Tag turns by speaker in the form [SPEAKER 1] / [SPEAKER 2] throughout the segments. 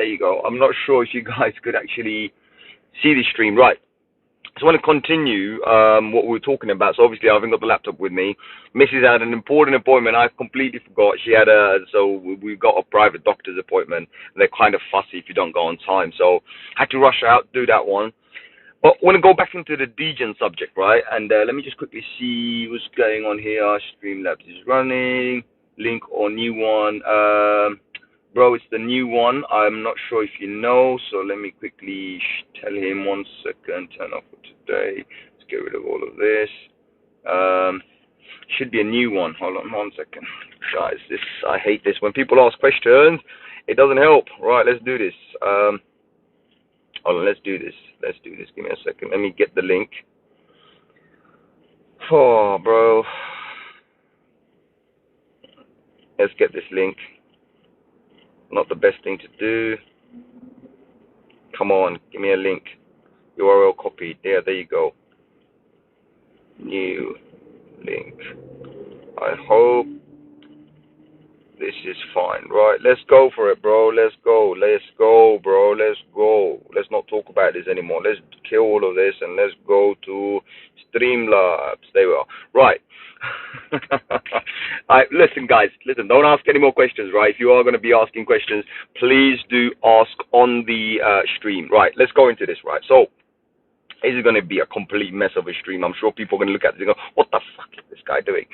[SPEAKER 1] you go. I'm not sure if you guys could actually see the stream. Right. So I want to continue what we were talking about. So obviously I haven't got the laptop with me. Mrs. had an important appointment. I completely forgot. She had we got a private doctor's appointment. And they're kind of fussy if you don't go on time. So I had to rush out, do that one. But I want to go back into the Degen subject, right? And let me just quickly see what's going on here. Streamlabs is running. Link or new one. Bro, it's the new one. I'm not sure if you know, so let me quickly tell him 1 second. Turn off for today. Let's get rid of all of this. Should be a new one. Hold on 1 second. Guys, I hate this. When people ask questions, it doesn't help. Right, let's do this. Hold on, let's do this. Give me a second. Let me get the link. Oh, bro. Let's get this link. Not the best thing to do. Come on, give me a link. URL copied. There you go. New link. I hope this is fine. Right, let's go for it, bro. Let's go, bro. Let's go. Let's not talk about this anymore. Let's kill all of this and let's go to Streamlabs. There we are. Right. All right, listen, guys. Listen, don't ask any more questions, right? If you are going to be asking questions, please do ask on the stream. Right, let's go into this, right? So, this is going to be a complete mess of a stream. I'm sure people are going to look at this and go, what the fuck is this guy doing?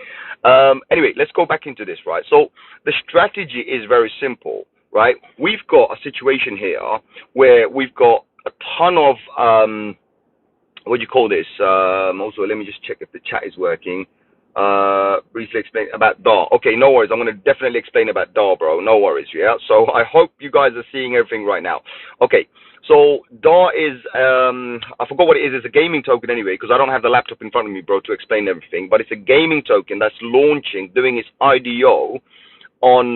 [SPEAKER 1] Anyway, let's go back into this, right? So the strategy is very simple, right? We've got a situation here where we've got a ton of, what do you call this? Also, let me just check if the chat is working. Briefly explain about DAR. Okay, no worries. I'm going to definitely explain about DAR, bro. No worries, yeah? So I hope you guys are seeing everything right now. Okay. So DAR is, I forgot what it is. It's a gaming token anyway, because I don't have the laptop in front of me, bro, to explain everything. But it's a gaming token that's launching, doing its IDO on,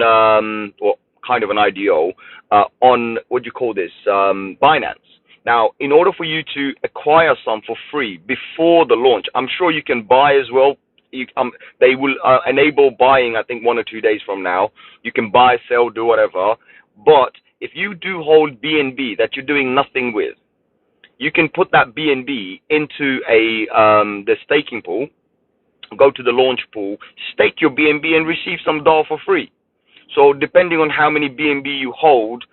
[SPEAKER 1] well, kind of an IDO on, what do you call this, Binance. Now, in order for you to acquire some for free before the launch, I'm sure you can buy as well. They will enable buying, I think, 1 or 2 days from now. You can buy, sell, do whatever. But if you do hold BNB that you're doing nothing with, you can put that BNB into the staking pool, go to the launch pool, stake your BNB and receive some DAR for free. So depending on how many BNB you hold,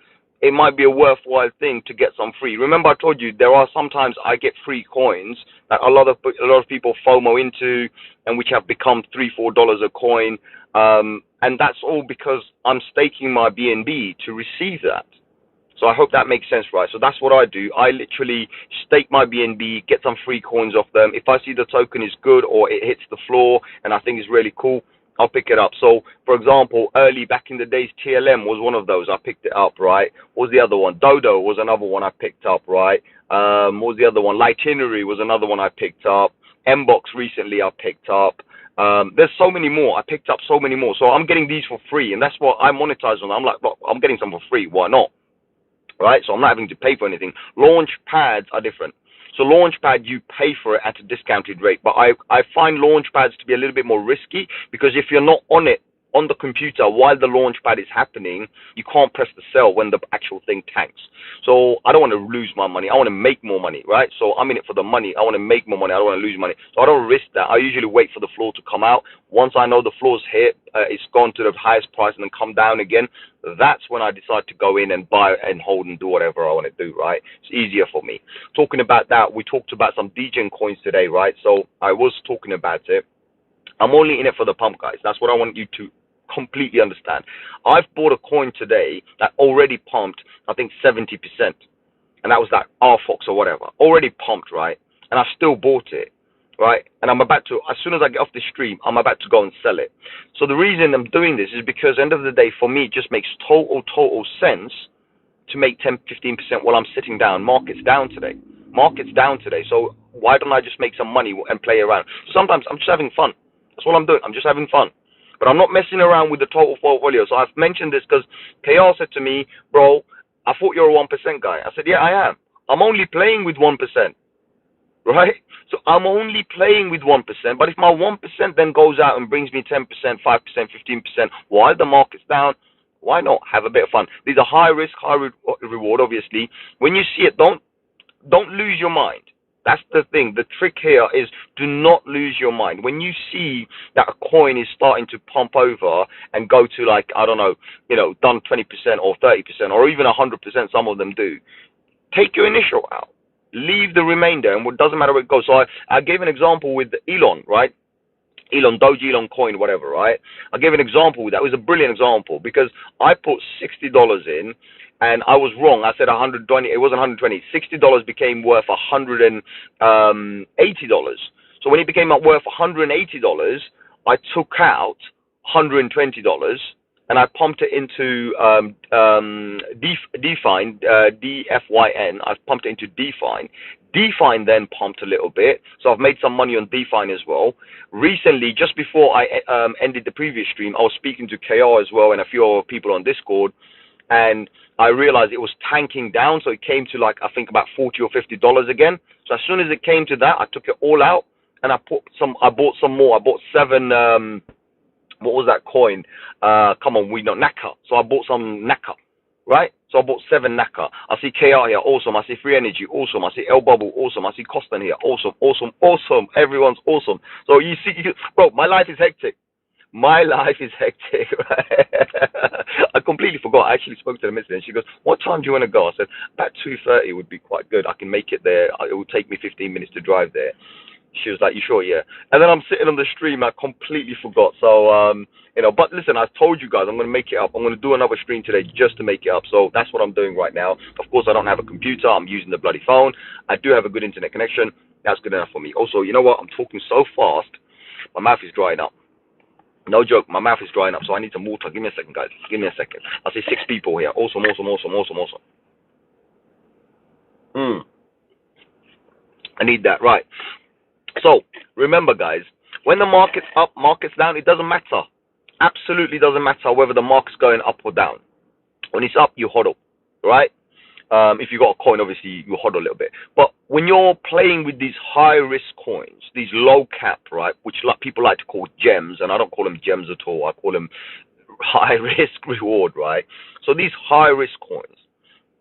[SPEAKER 1] it might be a worthwhile thing to get some free. Remember, I told you there are sometimes I get free coins that a lot of people FOMO into, and which have become $3-4 a coin, and that's all because I'm staking my BNB to receive that. So I hope that makes sense, right? So that's what I do. I literally stake my BNB, get some free coins off them. If I see the token is good or it hits the floor and I think it's really cool, I'll pick it up. So, for example, early back in the days, TLM was one of those. I picked it up, right? What was the other one? Dodo was another one I picked up, right? What was the other one? Lightinory was another one I picked up. Mbox recently I picked up. There's so many more. I picked up so many more. So I'm getting these for free, and that's what I monetize on. I'm like, well, I'm getting some for free. Why not? Right? So I'm not having to pay for anything. Launch pads are different. So Launchpad, you pay for it at a discounted rate. But I find Launchpads to be a little bit more risky because if you're not on it, on the computer while the Launchpad is happening, you can't press the sell when the actual thing tanks. So I don't want to lose my money. I want to make more money, right? So I'm in it for the money. I want to make more money. I don't want to lose money. So I don't risk that. I usually wait for the floor to come out. Once I know the floor's hit, it's gone to the highest price and then come down again, that's when I decide to go in and buy and hold and do whatever I want to do, right? It's easier for me. Talking about that, we talked about some Degen coins today, right? So I was talking about it. I'm only in it for the pump, guys. That's what I want you to completely understand. I've bought a coin today that already pumped, I think 70%. And that was that RFox or whatever. Already pumped, right? And I still bought it, right? And I'm about to, as soon as I get off the stream, I'm about to go and sell it. So the reason I'm doing this is because at the end of the day, for me, it just makes total sense to make 10-15% while I'm sitting down. Market's down today. Market's down today. So why don't I just make some money and play around? Sometimes I'm just having fun. That's what I'm doing. I'm just having fun. But I'm not messing around with the total portfolio. So I've mentioned this because KR said to me, bro, I thought you're a 1% guy. I said, yeah, I am. I'm only playing with 1%, right? So I'm only playing with 1%. But if my 1% then goes out and brings me 10%, 5%, 15%, while the market's down, Why not? Have a bit of fun. These are high risk, reward, obviously. When you see it, don't lose your mind. That's the thing. The trick here is do not lose your mind. When you see that a coin is starting to pump over and go to, like, I don't know, done 20% or 30% or even 100%, some of them do, take your initial out. Leave the remainder, and it doesn't matter where it goes. So I gave an example with Elon, right? Elon, Doge, Elon coin, whatever, right? I gave an example. That was a brilliant example because I put $60 in and I was wrong. I said 120. It wasn't 120. $60 became worth $180. So when it became worth $180, I took out $120 and I pumped it into Define, DFYN. I've pumped it into Define. Define then pumped a little bit, so I've made some money on Define as well. Recently, just before I ended the previous stream, I was speaking to KR as well and a few other people on Discord, and I realized it was tanking down, so it came to, like, I think about $40 or $50 again. So as soon as it came to that, I took it all out and I bought some more. I bought 7 what was that coin? Come on, we know Naka. So I bought some Naka, right? So I bought 7 Naka. I see KR here, awesome. I see Free Energy, awesome. I see L Bubble, awesome. I see Costan here, awesome, awesome, awesome. Everyone's awesome. So you see, bro, my life is hectic. My life is hectic, right? I completely forgot. I actually spoke to the missus and she goes, what time do you want to go? I said, about 2:30 would be quite good. I can make it there. It will take me 15 minutes to drive there. She was like, you sure? Yeah. And then I'm sitting on the stream. I completely forgot. So, but listen, I told you guys, I'm going to make it up. I'm going to do another stream today just to make it up. So that's what I'm doing right now. Of course, I don't have a computer. I'm using the bloody phone. I do have a good internet connection. That's good enough for me. Also, you know what? I'm talking so fast. My mouth is drying up. No joke. My mouth is drying up. So I need some water. Give me a second, guys. Give me a second. I see 6 people here. Awesome, awesome, awesome, awesome, awesome. I need that. Right. So, remember, guys, when the market's up, market's down, it doesn't matter. Absolutely doesn't matter whether the market's going up or down. When it's up, you hodl, right? If you got a coin, obviously, you hodl a little bit. But when you're playing with these high-risk coins, these low-cap, right, which people like to call gems, and I don't call them gems at all. I call them high-risk reward, right? So these high-risk coins,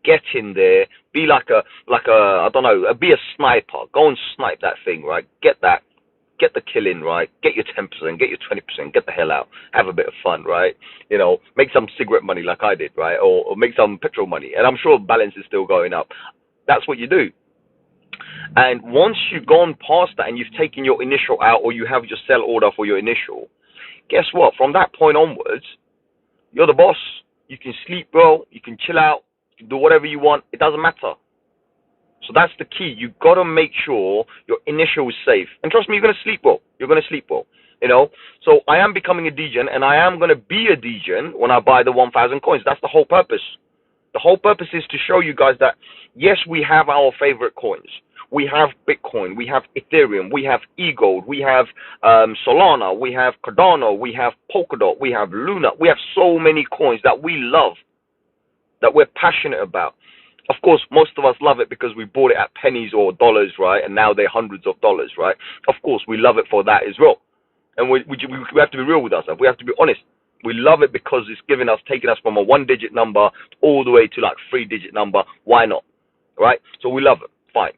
[SPEAKER 1] get in there, be like a I don't know, be a sniper. Go and snipe that thing, right? Get the kill in, right? Get your 10%, get your 20%, get the hell out. Have a bit of fun, right? Make some cigarette money like I did, right? Or make some petrol money. And I'm sure balance is still going up. That's what you do. And once you've gone past that and you've taken your initial out or you have your sell order for your initial, guess what? From that point onwards, you're the boss. You can sleep, bro. You can chill out. You can do whatever you want. It doesn't matter. So that's the key. You got to make sure your initial is safe. And trust me, you're going to sleep well. You're going to sleep well. So I am becoming a degen, and I am going to be a degen when I buy the 1,000 coins. That's the whole purpose. The whole purpose is to show you guys that, yes, we have our favorite coins. We have Bitcoin. We have Ethereum. We have eGold. We have Solana. We have Cardano. We have Polkadot. We have Luna. We have so many coins that we love, that we're passionate about. Of course, most of us love it because we bought it at pennies or dollars, right? And now they're hundreds of dollars, right? Of course, we love it for that as well. And we have to be real with ourselves. We have to be honest. We love it because it's taking us from a 1-digit number all the way to like 3-digit number. Why not? Right? So we love it. Fine.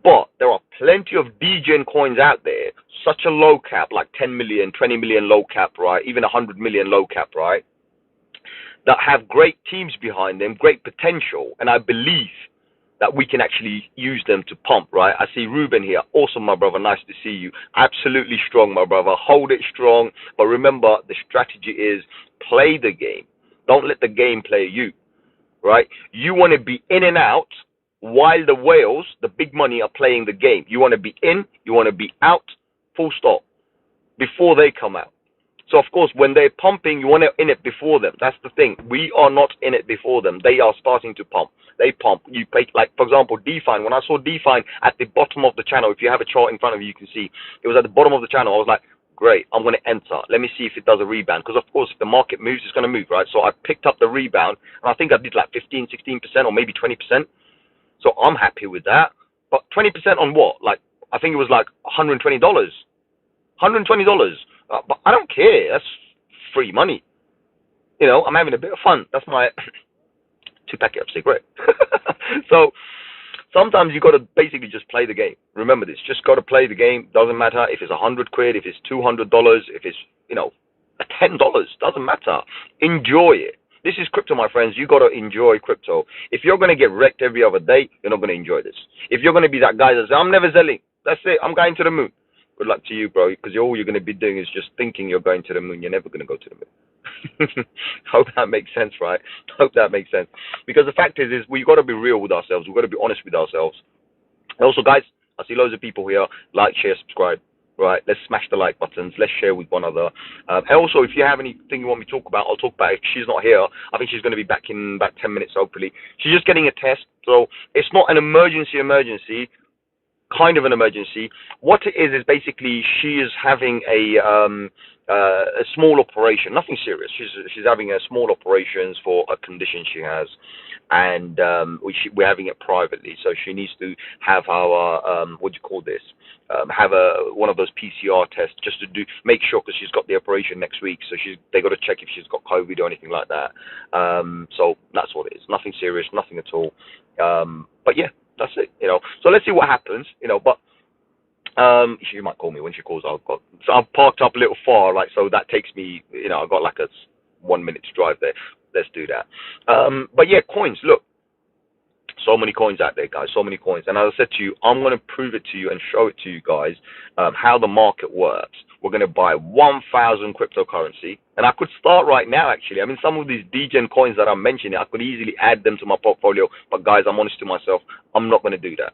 [SPEAKER 1] But there are plenty of degen coins out there, such a low cap, like 10 million, 20 million low cap, right? Even 100 million low cap, right? That have great teams behind them, great potential, and I believe that we can actually use them to pump, right? I see Ruben here. Awesome, my brother. Nice to see you. Absolutely strong, my brother. Hold it strong. But remember, the strategy is play the game. Don't let the game play you, right? You want to be in and out while the whales, the big money, are playing the game. You want to be in, you want to be out, full stop, before they come out. So, of course, when they're pumping, you want to in it before them. That's the thing. We are not in it before them. They are starting to pump. They pump. You pay, like, for example, Define. When I saw Define at the bottom of the channel, if you have a chart in front of you, you can see it was at the bottom of the channel. I was like, great, I'm going to enter. Let me see if it does a rebound. Because, of course, if the market moves, it's going to move, right? So I picked up the rebound, and I think I did like 15, 16%, or maybe 20%. So I'm happy with that. But 20% on what? Like, I think it was like $120. $120. But I don't care. That's free money. You know, I'm having a bit of fun. That's my two packet of cigarette. So sometimes you got to basically just play the game. Remember this. Just got to play the game. Doesn't matter if it's £100, if it's $200, if it's, you know, $10. Doesn't matter. Enjoy it. This is crypto, my friends. You got to enjoy crypto. If you're going to get wrecked every other day, you're not going to enjoy this. If you're going to be that guy that says, I'm never selling, that's it, I'm going to the moon. Good luck to you, bro, because all you're going to be doing is just thinking you're going to the moon. You're never going to go to the moon. Hope that makes sense, right? Hope that makes sense. Because the fact is we got to be real with ourselves. We've got to be honest with ourselves. And also, guys, I see loads of people here. Like, share, subscribe. Right, let's smash the like buttons. Let's share with one another. And also, if you have anything you want me to talk about, I'll talk about it. If she's not here, I think she's going to be back in about 10 minutes, hopefully. She's just getting a test, so it's not an emergency, kind of an emergency. What it is basically she is having a small operation, nothing serious. She's having a small operations for a condition she has, and we're having it privately. So she needs to have our what do you call this? Have one of those PCR tests just to make sure, because she's got the operation next week. So they got to check if she's got COVID or anything like that. So that's what it is. Nothing serious, nothing at all. But yeah, that's it. You know. So let's see what happens. You know, but. She might call me when she calls. So I've parked up a little far, like, so that takes me, you know, I've got like a 1 minute to drive there. Let's do that. But yeah, coins. Look, so many coins out there, guys. So many coins. And as I said to you, I'm going to prove it to you and show it to you guys how the market works. We're going to buy 1,000 cryptocurrency, and I could start right now. Actually, I mean, some of these degen coins that I'm mentioning, I could easily add them to my portfolio. But guys, I'm honest to myself. I'm not going to do that.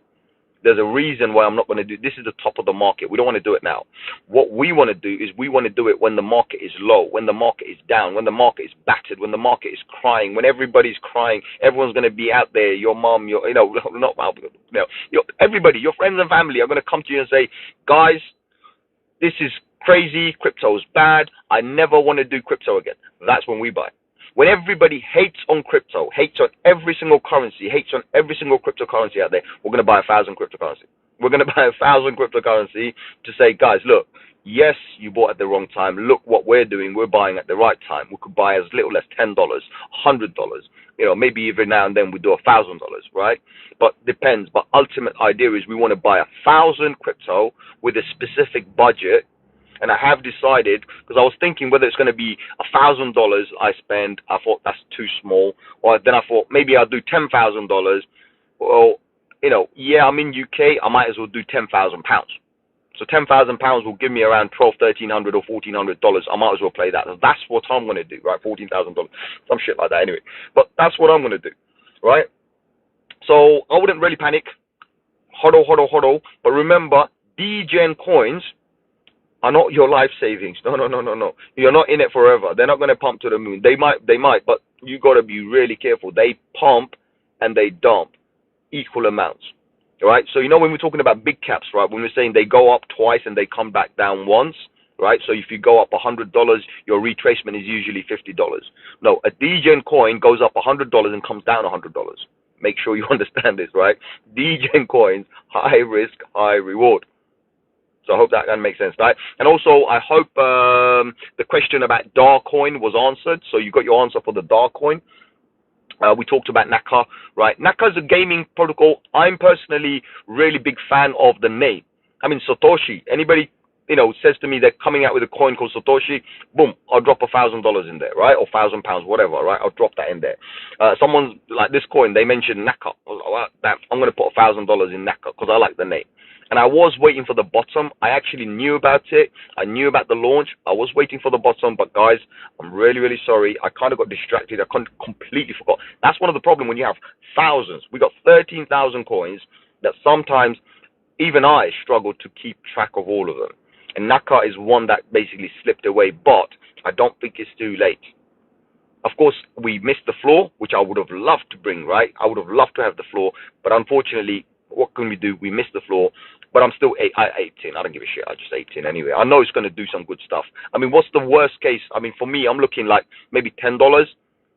[SPEAKER 1] There's a reason why I'm not going to do this. Is the top of the market. We don't want to do it now. What we want to do is we want to do it when the market is low, when the market is down, when the market is battered, when the market is crying, when everybody's crying. Everyone's going to be out there. Your mom, everybody, your friends and family are going to come to you and say, guys, this is crazy. Crypto's bad. I never want to do crypto again. That's when we buy. When everybody hates on crypto, hates on every single currency, hates on every single cryptocurrency out there, we're going to buy 1,000 cryptocurrency. We're going to buy 1,000 cryptocurrency to say, guys, look, yes, you bought at the wrong time. Look what we're doing. We're buying at the right time. We could buy as little as $10, $100. You know, maybe even now and then we do $1,000, right? But depends. But ultimate idea is we want to buy 1,000 crypto with a specific budget. And I have decided, because I was thinking whether it's going to be $1,000 I spend. I thought that's too small. Or then I thought maybe I'll do $10,000. Well, you know, yeah, I'm in UK. I might as well do £10,000. So £10,000 will give me around $1,200, $1,300 or $1,400. I might as well play that. That's what I'm going to do, right? $14,000, some shit like that. Anyway, but that's what I'm going to do, right? So I wouldn't really panic. Hodl. But remember, degen coins are not your life savings. No. You're not in it forever. They're not going to pump to the moon. They might, but you got to be really careful. They pump and they dump equal amounts, right? So, you know, when we're talking about big caps, right, when we're saying they go up twice and they come back down once, right? So if you go up $100, your retracement is usually $50. No, a degen coin goes up $100 and comes down $100. Make sure you understand this, right? Degen coins, high risk, high reward. So I hope that makes sense, right? And also, I hope the question about Darcoin was answered. So you got your answer for the Darcoin. We talked about Naka, right? Naka is a gaming protocol. I'm personally really big fan of the name. I mean, Satoshi. Anybody, you know, says to me they're coming out with a coin called Satoshi, boom, I'll drop $1,000 in there, right? Or £1,000, whatever, right? I'll drop that in there. Someone's like this coin, they mentioned Naka. I was like, well, damn, I'm going to put $1,000 in Naka because I like the name. And I was waiting for the bottom. I actually knew about it. I knew about the launch. I was waiting for the bottom. But guys, I'm really, really sorry. I kind of got distracted. I completely forgot. That's one of the problems when you have thousands. We got 13,000 coins that sometimes even I struggle to keep track of all of them. And Naka is one that basically slipped away. But I don't think it's too late. Of course, we missed the floor, which I would have loved to bring, right? I would have loved to have the floor. But unfortunately, what can we do? We missed the floor. But I'm still 18. I don't give a shit. I just 18 anyway. I know it's going to do some good stuff. I mean, what's the worst case? I mean, for me, I'm looking like maybe $10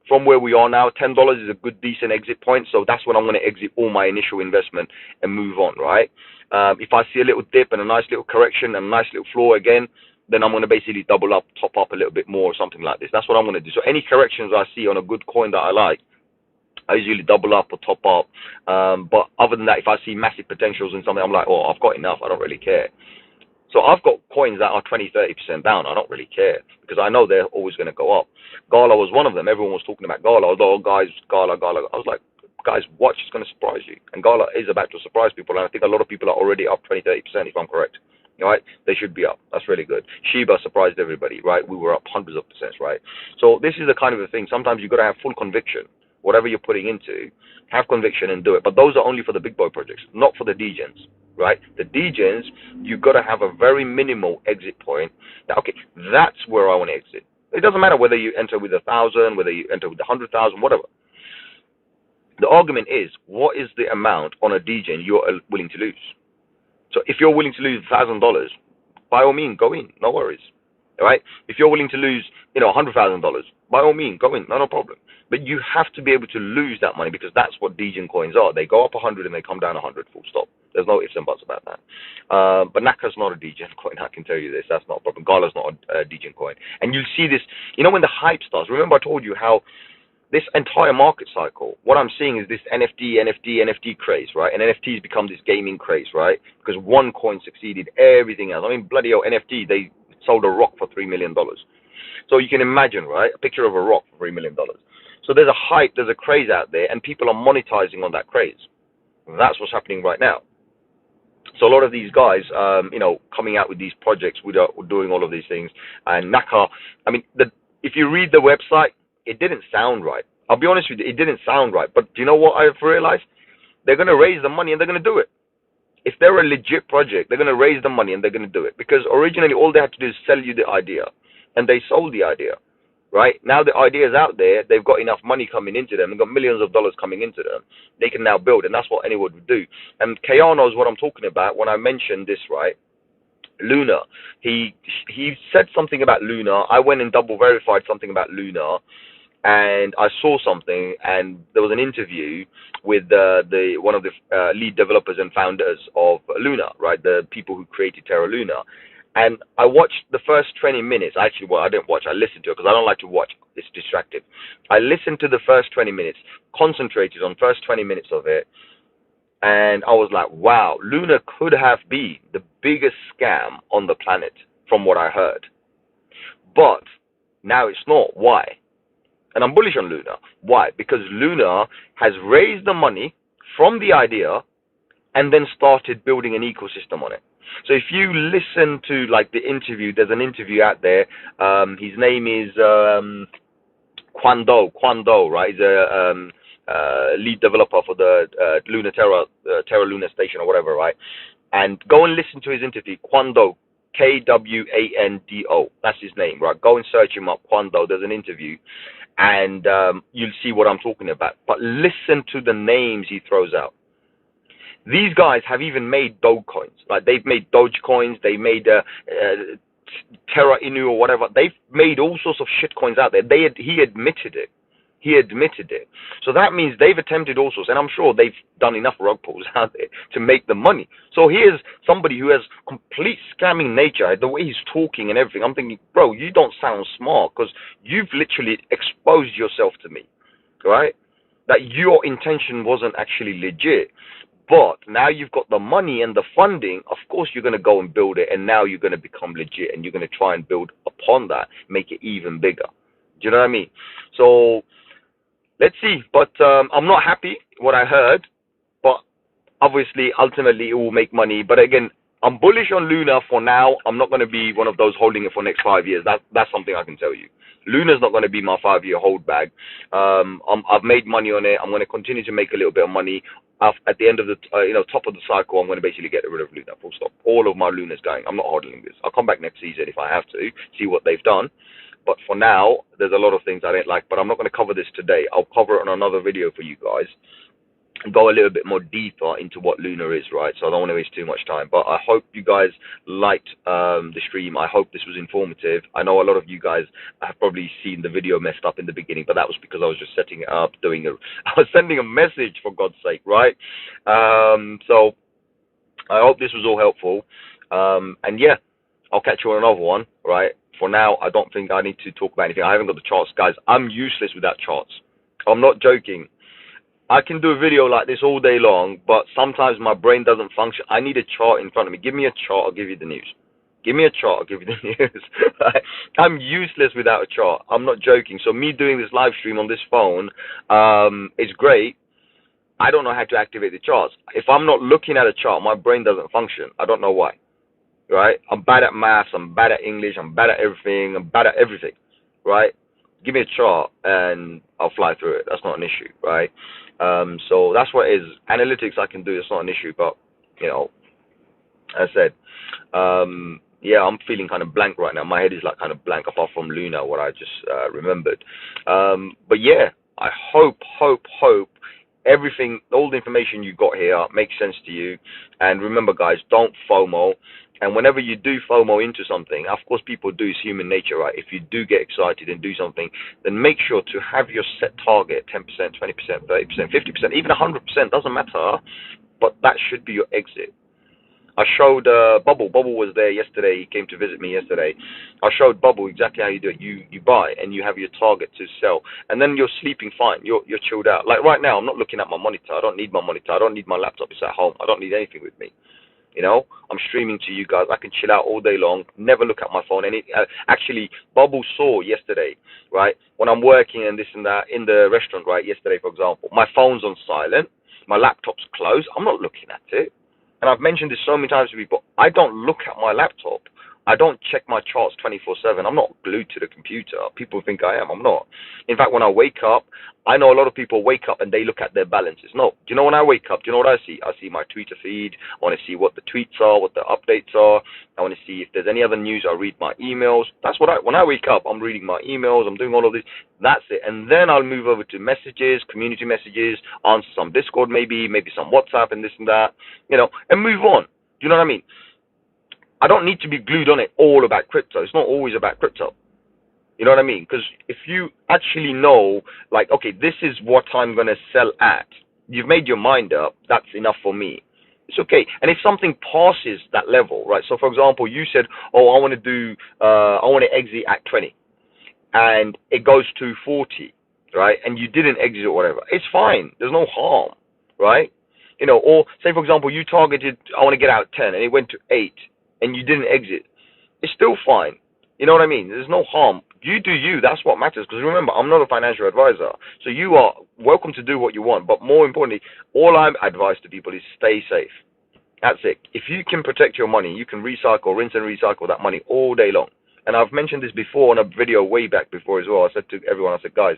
[SPEAKER 1] from where we are now. $10 is a good, decent exit point. So that's when I'm going to exit all my initial investment and move on, right? If I see a little dip and a nice little correction and a nice little floor again, then I'm going to basically double up, top up a little bit more or something like this. That's what I'm going to do. So any corrections I see on a good coin that I like, I usually double up or top up. But other than that, if I see massive potentials in something, I'm like, oh, I've got enough. I don't really care. So I've got coins that are 20, 30% down. I don't really care because I know they're always going to go up. Gala was one of them. Everyone was talking about Gala. Although, guys, Gala. I was like, guys, watch, it's going to surprise you. And Gala is about to surprise people. And I think a lot of people are already up 20, 30%, if I'm correct. Right? They should be up. That's really good. Shiba surprised everybody, right? We were up hundreds of percents, right? So this is the kind of a thing. Sometimes you've got to have full conviction. Whatever you're putting into, have conviction and do it. But those are only for the big boy projects, not for the degens, right? The degens, you've got to have a very minimal exit point. Now, okay, that's where I want to exit. It doesn't matter whether you enter with 1,000, whether you enter with 100,000, whatever. The argument is, what is the amount on a degen you're willing to lose? So if you're willing to lose $1,000, by all means, go in, no worries. All right? If you're willing to lose, $100,000, by all means, go in, no problem. But you have to be able to lose that money because that's what degen coins are. They go up 100 and they come down 100, full stop. There's no ifs and buts about that. But Naka's not a degen coin, I can tell you this. That's not a problem. Gala's not a degen coin. And you'll see this, when the hype starts. Remember I told you how this entire market cycle, what I'm seeing is this NFT craze, right? And NFTs become this gaming craze, right? Because one coin succeeded everything else. I mean, bloody hell, NFT, they sold a rock for $3 million. So you can imagine, right? A picture of a rock for $3 million. So there's a hype, there's a craze out there, and people are monetizing on that craze. That's what's happening right now. So a lot of these guys, coming out with these projects, doing all of these things. And Naka, I mean, if you read the website, it didn't sound right. I'll be honest with you, it didn't sound right. But do you know what I've realized? They're going to raise the money and they're going to do it. If they're a legit project, they're going to raise the money and they're going to do it. Because originally, all they had to do is sell you the idea. And they sold the idea. Right? Now the idea is out there. They've got enough money coming into them. They've got millions of dollars coming into them. They can now build. And that's what anyone would do. And Kayar knows what I'm talking about when I mentioned this, right? Luna. He said something about Luna. I went and double verified something about Luna. And I saw something, and there was an interview with one of the lead developers and founders of Luna, right? The people who created Terra Luna. And I watched the first 20 minutes. Actually, I didn't watch. I listened to it because I don't like to watch. It's distracting. I listened to the first 20 minutes, concentrated on first 20 minutes of it, and I was like, wow, Luna could have been the biggest scam on the planet from what I heard. But now it's not. Why? And I'm bullish on Luna. Why? Because Luna has raised the money from the idea and then started building an ecosystem on it. So if you listen to the interview, there's an interview out there. His name is Quan Do, right? He's a lead developer for the Terra Luna station or whatever, right? And go and listen to his interview, Quan Do. Kwando. That's his name, right? Go and search him up, Kwando. There's an interview, and you'll see what I'm talking about. But listen to the names he throws out. These guys have even made Dogecoins. They've made Dogecoins. They made Terra Inu or whatever. They've made all sorts of shit coins out there. He admitted it. He admitted it. So that means they've attempted all sorts, and I'm sure they've done enough rug pulls out there to make the money. So here's somebody who has complete scamming nature, the way he's talking and everything. I'm thinking, bro, you don't sound smart because you've literally exposed yourself to me, right? That your intention wasn't actually legit. But now you've got the money and the funding, of course you're going to go and build it, and now you're going to become legit, and you're going to try and build upon that, make it even bigger. Do you know what I mean? So let's see. But I'm not happy what I heard, but obviously, ultimately, it will make money. But again, I'm bullish on Luna for now. I'm not going to be one of those holding it for the next 5 years. That's something I can tell you. Luna's not going to be my 5-year hold bag. I've made money on it. I'm going to continue to make a little bit of money. At the end of the top of the cycle, I'm going to basically get rid of Luna. Full stop. All of my Luna's going. I'm not holding this. I'll come back next season if I have to, see what they've done. But for now, there's a lot of things I don't like. But I'm not going to cover this today. I'll cover it on another video for you guys. Go a little bit more deeper into what Luna is, right? So I don't want to waste too much time. But I hope you guys liked the stream. I hope this was informative. I know a lot of you guys have probably seen the video messed up in the beginning, but that was because I was just setting it up, I was sending a message, for God's sake, right? So I hope this was all helpful. And yeah, I'll catch you on another one, right? For now, I don't think I need to talk about anything. I haven't got the charts, guys. I'm useless without charts. I'm not joking. I can do a video like this all day long, but sometimes my brain doesn't function. I need a chart in front of me. Give me a chart, I'll give you the news. Give me a chart, I'll give you the news. I'm useless without a chart. I'm not joking. So me doing this live stream on this phone is great. I don't know how to activate the charts. If I'm not looking at a chart, my brain doesn't function. I don't know why. Right? I'm bad at maths. I'm bad at English. I'm bad at everything. I'm bad at everything. Right? Give me a chart and I'll fly through it. That's not an issue, right? So that's what it is. Analytics I can do. It's not an issue, but you know, as I said, yeah, I'm feeling kind of blank right now. My head is like kind of blank, apart from Luna, what I just remembered. But yeah, I hope everything, all the information you got here makes sense to you. And remember, guys, don't FOMO. And whenever you do FOMO into something, of course people do, it's human nature, right? If you do get excited and do something, then make sure to have your set target, 10%, 20%, 30%, 50%, even 100%, doesn't matter, but that should be your exit. I showed Bubble. Bubble was there yesterday. He came to visit me yesterday. I showed Bubble exactly how you do it. You buy and you have your target to sell, and then you're sleeping fine. You're chilled out. Like right now, I'm not looking at my monitor. I don't need my monitor. I don't need my laptop. It's at home. I don't need anything with me. You know, I'm streaming to you guys. I can chill out all day long. Never look at my phone. And actually, Bubble saw yesterday, right, when I'm working and this and that in the restaurant, right, yesterday, for example, my phone's on silent, my laptop's closed. I'm not looking at it. And I've mentioned this so many times to people. I don't look at my laptop. I don't check my charts 24/7. I'm not glued to the computer. People think I am. I'm not. In fact, when I wake up, I know a lot of people wake up and they look at their balances. No. Do you know when I wake up, do you know what I see? I see my Twitter feed. I want to see what the tweets are, what the updates are. I want to see if there's any other news. I read my emails. That's what when I wake up, I'm reading my emails. I'm doing all of this. That's it. And then I'll move over to messages, community messages, answer some Discord maybe some WhatsApp and this and that, you know, and move on. Do you know what I mean? I don't need to be glued on it all about crypto. It's not always about crypto. You know what I mean? Because if you actually know, like, okay, this is what I'm going to sell at, you've made your mind up, that's enough for me. It's okay. And if something passes that level, right? So, for example, you said, oh, I want to exit at 20. And it goes to 40, right? And you didn't exit or whatever. It's fine. There's no harm, right? You know, or say, for example, you targeted, I want to get out at 10, and it went to 8, and you didn't exit. It's still fine. You know what I mean? There's no harm. You do you. That's what matters. Because remember, I'm not a financial advisor. So you are welcome to do what you want. But more importantly, all I advise to people is stay safe. That's it. If you can protect your money, you can recycle, rinse and recycle that money all day long. And I've mentioned this before on a video way back before as well. I said to everyone, I said, guys,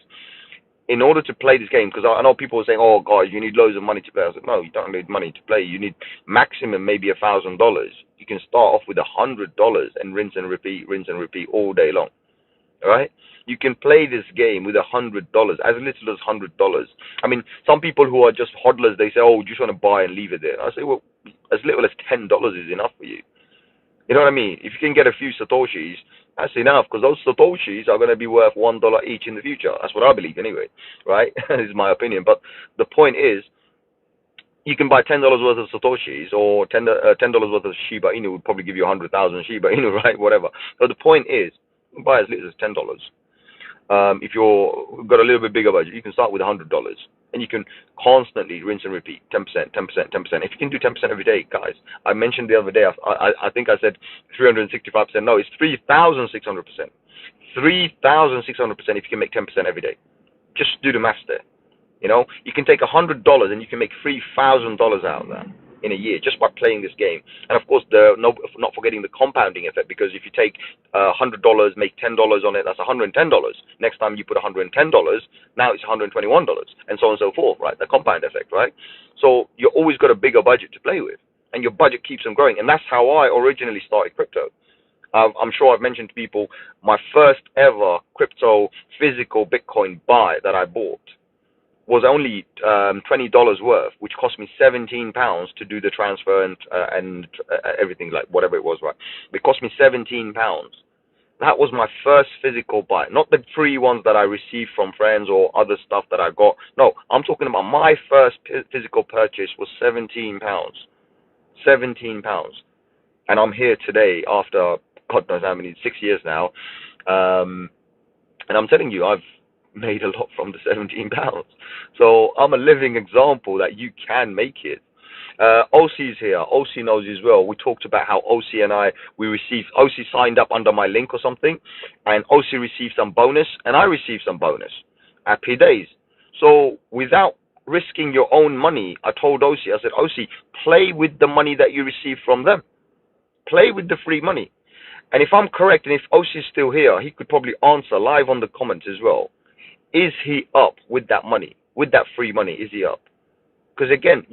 [SPEAKER 1] in order to play this game, because I know people are saying, oh, guys, you need loads of money to play. I said, no, you don't need money to play. You need maximum maybe $1,000. You can start off with $100 and rinse and repeat all day long. All right? You can play this game with $100, as little as $100. I mean, some people who are just hodlers, they say, oh, you just want to buy and leave it there. I say, well, as little as $10 is enough for you. You know what I mean? If you can get a few Satoshis, that's enough, because those Satoshis are going to be worth $1 each in the future. That's what I believe anyway, right? This is my opinion. But the point is, you can buy $10 worth of Satoshis, or $10 worth of Shiba Inu would probably give you 100,000 Shiba Inu, right? Whatever. So the point is, you can buy as little as $10. If you've got a little bit bigger budget, you can start with $100. And you can constantly rinse and repeat, 10%, 10%, 10%. If you can do 10% every day, guys, I mentioned the other day, I think I said 365%. No, it's 3,600%. 3,600% if you can make 10% every day. Just do the maths there. You know, you can take $100 and you can make $3,000 out of that in a year just by playing this game. And of course, not forgetting the compounding effect, because if you take $100, make $10 on it, that's $110. Next time you put $110, now it's $121, and so on and so forth, right? The compound effect, right? So you always got a bigger budget to play with, and your budget keeps on growing. And that's how I originally started crypto. I'm sure I've mentioned to people, my first ever crypto physical Bitcoin buy that I bought was only $20 worth, which cost me £17 to do the transfer and everything, like whatever it was, right? It cost me £17. That was my first physical buy, not the free ones that I received from friends or other stuff that I got. No, I'm talking about my first physical purchase was £17. £17. And I'm here today after God knows how many, 6 years now. And I'm telling you, I've made a lot from the £17. So I'm a living example that you can make it. OC is here. OC knows as well. We talked about how OC and I, OC signed up under my link or something, and OC received some bonus, and I received some bonus. Happy days. So without risking your own money, I told OC, I said, OC, play with the money that you receive from them. Play with the free money. And if I'm correct, and if OC is still here, he could probably answer live on the comments as well. Is he up with that money? With that free money, is he up? Because again,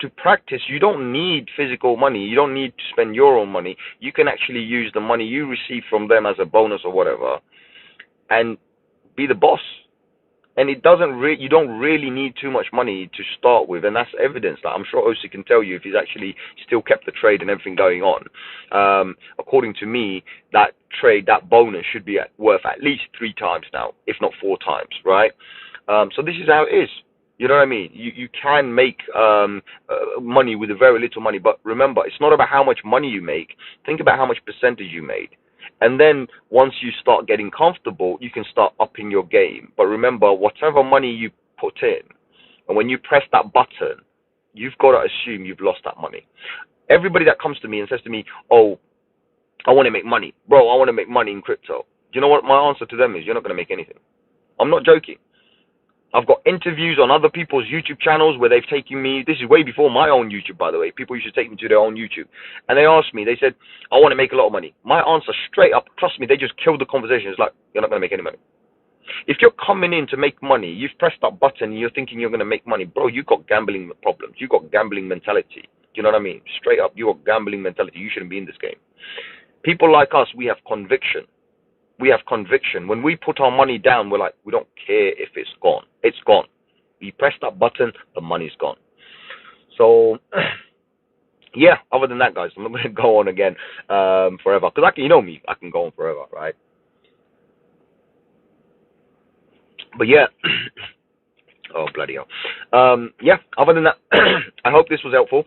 [SPEAKER 1] to practice, you don't need physical money. You don't need to spend your own money. You can actually use the money you receive from them as a bonus or whatever, and be the boss. And it doesn't you don't really need too much money to start with, and that's evidence. Like, I'm sure OC can tell you if he's actually still kept the trade and everything going on. According to me, that trade, that bonus should be worth at least 3 times now, if not 4 times, right? So this is how it is. You know what I mean? You can make money with a very little money, but remember, it's not about how much money you make. Think about how much percentage you made. And then once you start getting comfortable, you can start upping your game. But remember, whatever money you put in, and when you press that button, you've got to assume you've lost that money. Everybody that comes to me and says to me, oh, I want to make money. Bro, I want to make money in crypto. Do you know what my answer to them is? You're not going to make anything. I'm not joking. I've got interviews on other people's YouTube channels where they've taken me. This is way before my own YouTube, by the way. People used to take me to their own YouTube. And they asked me, they said, I want to make a lot of money. My answer straight up, trust me, they just killed the conversation. It's like, you're not going to make any money. If you're coming in to make money, you've pressed that button and you're thinking you're going to make money. Bro, you've got gambling problems. You've got gambling mentality. Do you know what I mean? Straight up, you got gambling mentality. You shouldn't be in this game. People like us, we have conviction. We have conviction. When we put our money down, we're like, we don't care if it's gone. It's gone. We press that button, the money's gone. So, yeah, other than that, guys, I'm not going to go on again forever. Because you know me, I can go on forever, right? But yeah, oh, bloody hell. Yeah, other than that, I hope this was helpful.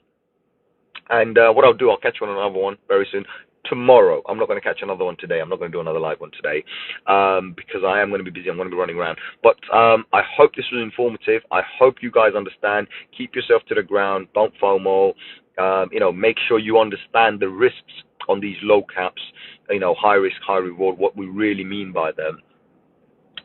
[SPEAKER 1] And what I'll do, I'll catch you on another one very soon. Tomorrow. I'm not going to catch another one today. I'm not going to do another live one today because I am going to be busy. I'm going to be running around. But I hope this was informative. I hope you guys understand. Keep yourself to the ground. Don't FOMO. Make sure you understand the risks on these low caps, high risk, high reward, what we really mean by them,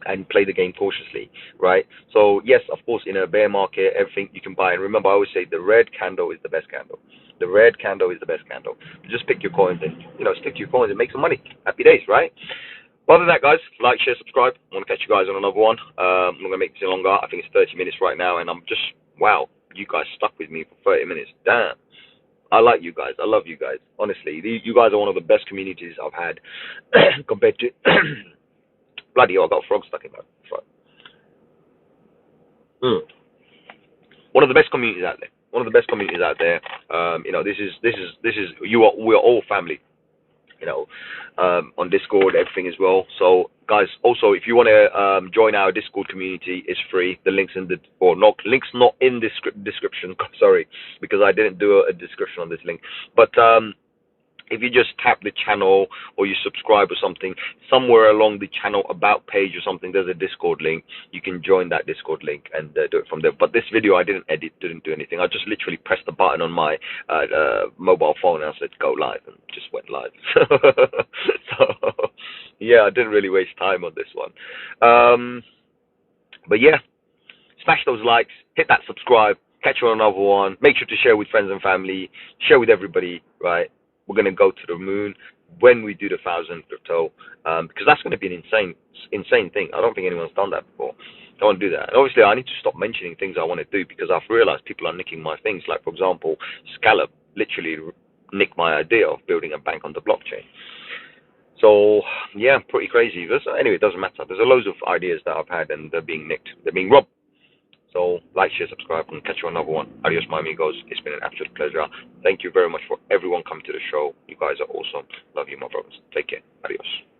[SPEAKER 1] and play the game cautiously, right? So yes, of course, in a bear market, everything you can buy. And remember, I always say the red candle is the best candle. The red candle is the best candle. Just pick your coins and, stick to your coins and make some money. Happy days, right? But other than that, guys, like, share, subscribe. I want to catch you guys on another one. I'm not going to make this longer. I think it's 30 minutes right now. And I'm just, wow, you guys stuck with me for 30 minutes. Damn. I like you guys. I love you guys. Honestly, you guys are one of the best communities I've had compared to... Bloody hell, I got a frog stuck in my throat. One of the best communities out there. One of the best communities out there. This is we're all family. On Discord, everything as well. So, guys, also if you want to join our Discord community, it's free. The links links not in the description. Sorry, because I didn't do a description on this link. But if you just tap the channel or you subscribe or something, somewhere along the channel about page or something, there's a Discord link. You can join that Discord link and do it from there. But this video I didn't edit, didn't do anything. I just literally pressed the button on my mobile phone and I said go live and just went live. So yeah, I didn't really waste time on this one. But yeah, smash those likes, hit that subscribe, catch you on another one. Make sure to share with friends and family, share with everybody, right? We're going to go to the moon when we do the 1,000 crypto, because that's going to be an insane thing. I don't think anyone's done that before. I want to do that. And obviously, I need to stop mentioning things I want to do because I've realized people are nicking my things. Like, for example, Scallop literally nicked my idea of building a bank on the blockchain. So, yeah, pretty crazy. But anyway, it doesn't matter. There's loads of ideas that I've had and they're being nicked. They're being robbed. So, like, share, subscribe, and catch you on another one. Adios, my amigos. It's been an absolute pleasure. Thank you very much for everyone coming to the show. You guys are awesome. Love you, my brothers. Take care. Adios.